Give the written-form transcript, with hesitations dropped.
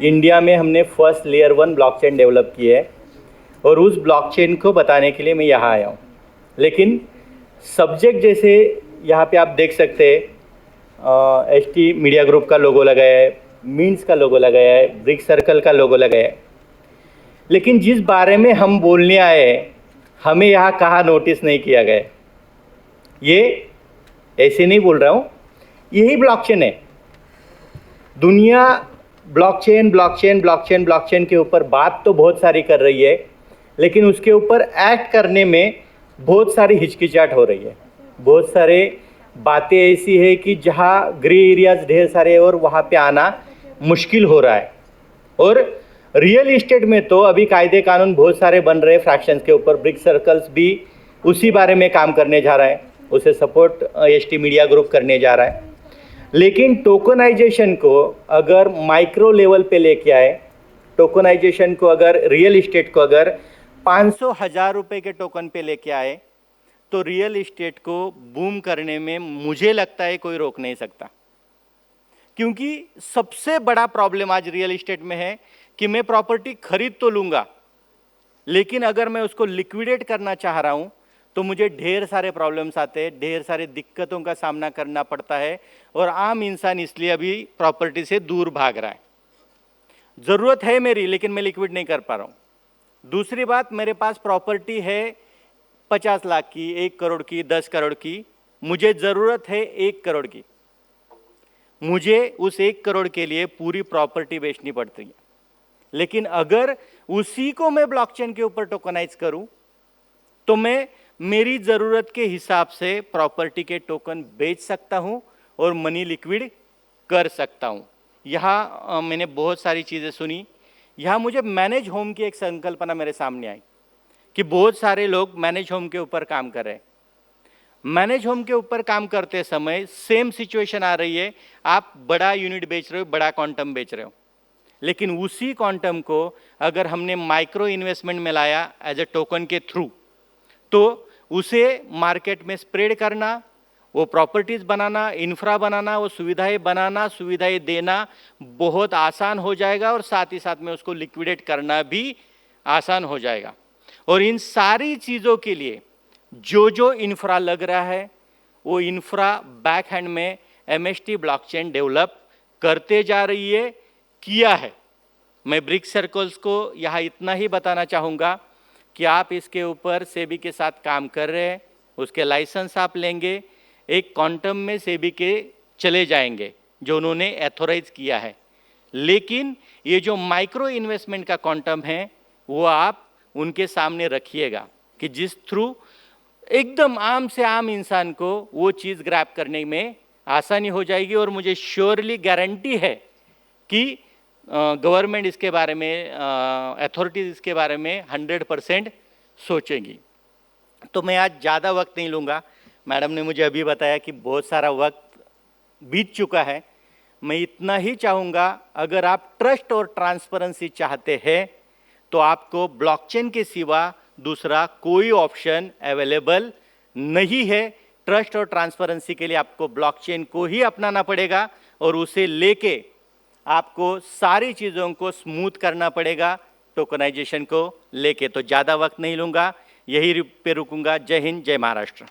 India में हमने first layer 1 blockchain develop की है और उस ब्लॉकचेन को बताने के लिए मैं यहाँ आया हूँ। लेकिन सब्जेक्ट जैसे यहाँ पे आप देख सकते हैं एचटी मीडिया ग्रुप का लोगो लगाया है, मीन्स का लोगो लगाया है, ब्रिक सर्कल का लोगो लगाया है, लेकिन जिस बारे में हम बोलने आए हैं हमें यहाँ कहाँ नोटिस नहीं किया गया। ये ऐसे नहीं बोल रहा हूँ, यही ब्लॉकचेन है। दुनिया ब्लॉकचेन ब्लॉकचेन ब्लॉकचेन ब्लॉकचेन के ऊपर बात तो बहुत सारी कर रही है, लेकिन उसके ऊपर एक्ट करने में बहुत सारी हिचकिचाहट हो रही है। बहुत सारे बातें ऐसी है कि जहाँ ग्रे एरियाज ढेर सारे और वहाँ पे आना मुश्किल हो रहा है। और रियल इस्टेट में तो अभी कायदे कानून बहुत सारे बन रहे हैं फ्रैक्शंस के ऊपर। ब्रिक सर्कल्स भी उसी बारे में काम करने जा रहा है, उसे सपोर्ट एचटी मीडिया ग्रुप करने जा रहा है। लेकिन टोकनाइजेशन को अगर माइक्रो लेवल पे लेके आए, टोकनाइजेशन को अगर रियल इस्टेट को अगर 500,000 रुपये के टोकन पे लेके आए तो रियल इस्टेट को बूम करने में मुझे लगता है कोई रोक नहीं सकता। क्योंकि सबसे बड़ा प्रॉब्लम आज रियल इस्टेट में है कि मैं प्रॉपर्टी खरीद तो लूँगा, लेकिन अगर मैं उसको लिक्विडेट करना चाह रहा हूँ तो मुझे ढेर सारे प्रॉब्लम्स आते हैं, ढेर सारे दिक्कतों का सामना करना पड़ता है और आम इंसान इसलिए अभी प्रॉपर्टी से दूर भाग रहा है। ज़रूरत है मेरी, लेकिन मैं लिक्विड नहीं कर पा रहा हूँ। दूसरी बात, मेरे पास प्रॉपर्टी है 50 लाख की, 1 करोड़ की, 10 करोड़ की, मुझे ज़रूरत है 1 करोड़ की। मुझे उस 1 करोड़ के लिए पूरी प्रॉपर्टी बेचनी पड़ती है। लेकिन अगर उसी को मैं ब्लॉकचेन के ऊपर टोकनाइज करूं तो मैं मेरी ज़रूरत के हिसाब से प्रॉपर्टी के टोकन बेच सकता हूं और मनी लिक्विड कर सकता हूं। यहाँ मैंने बहुत सारी चीज़ें सुनी। यहाँ मुझे मैनेज होम की एक संकल्पना मेरे सामने आई कि बहुत सारे लोग मैनेज होम के ऊपर काम कर रहे हैं। मैनेज होम के ऊपर काम करते समय सेम सिचुएशन आ रही है, आप बड़ा यूनिट बेच रहे हो, बड़ा क्वांटम बेच रहे हो, लेकिन उसी क्वांटम को अगर हमने माइक्रो इन्वेस्टमेंट में लाया एज ए टोकन के थ्रू, तो उसे मार्केट में स्प्रेड करना, वो प्रॉपर्टीज़ बनाना, इंफ्रा बनाना, वो सुविधाएं बनाना, सुविधाएं देना बहुत आसान हो जाएगा और साथ ही साथ में उसको लिक्विडेट करना भी आसान हो जाएगा। और इन सारी चीज़ों के लिए जो इंफ्रा लग रहा है वो इंफ्रा बैक हैंड में एमएसटी ब्लॉकचेन डेवलप करते जा रही है, किया है। मैं ब्रिक सर्कल्स को यहाँ इतना ही बताना चाहूँगा कि आप इसके ऊपर सेबी के साथ काम कर रहे हैं, उसके लाइसेंस आप लेंगे, एक क्वांटम में सेबी के चले जाएंगे जो उन्होंने एथोराइज किया है। लेकिन ये जो माइक्रो इन्वेस्टमेंट का क्वांटम है वो आप उनके सामने रखिएगा कि जिस थ्रू एकदम आम से आम इंसान को वो चीज़ ग्रैब करने में आसानी हो जाएगी। और मुझे श्योरली गारंटी है कि गवर्नमेंट इसके बारे में, अथॉरिटीज़ इसके बारे में 100% सोचेंगी। तो मैं आज ज़्यादा वक्त नहीं लूँगा। मैडम ने मुझे अभी बताया कि बहुत सारा वक्त बीत चुका है। मैं इतना ही चाहूँगा, अगर आप ट्रस्ट और ट्रांसपेरेंसी चाहते हैं तो आपको ब्लॉकचेन के सिवा दूसरा कोई ऑप्शन अवेलेबल नहीं है। ट्रस्ट और ट्रांसपेरेंसी के लिए आपको ब्लॉकचेन को ही अपनाना पड़ेगा और उसे लेके आपको सारी चीज़ों को स्मूथ करना पड़ेगा टोकनाइजेशन को लेके। तो ज़्यादा वक्त नहीं लूँगा, यही पे रुकूंगा। जय हिंद, जय महाराष्ट्र।